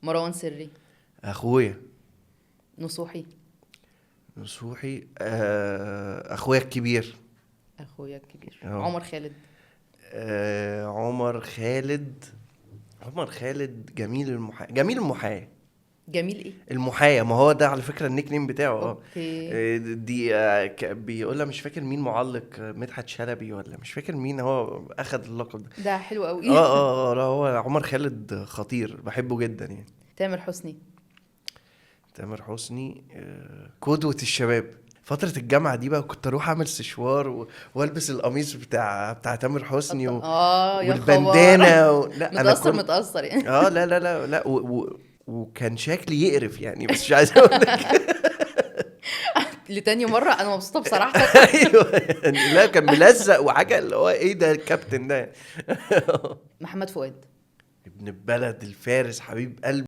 مروان سري. اخويا. نصوحي. نصوحي. اخويا الكبير. اخويا الكبير. اه. عمر خالد. عمر خالد. عمر خالد جميل المحايا، جميل المحايا. جميل ايه؟ المحايا، ما هو ده على فكرة النيك نيم بتاعه. اوكي. دي بيقولها، مش فاكر مين معلق، مدحت شلبي ولا مش فاكر مين هو اخد اللقب ده. ده حلو قوي. لا، هو عمر خالد خطير، بحبه جدا يعني. تامر حسني. تامر حسني. قدوة الشباب. فترة الجامعة دي بقى كنت اروح اعمل سشوار والبس القميص بتاع تامر حسني يا خبر. والبندانة لا انا متأثر كنت. متأثر يعني. اه، لا لا لا لا وكان شكلي يقرف يعني، بس مش عايز اقول لك. لتاني مرة انا مبسوطة بصراحة. ايوه يعني، لا كان ملزق وحاجة اللي هو ايه ده الكابتن ده. محمد فؤاد. ابن البلد الفارس حبيب قلبي.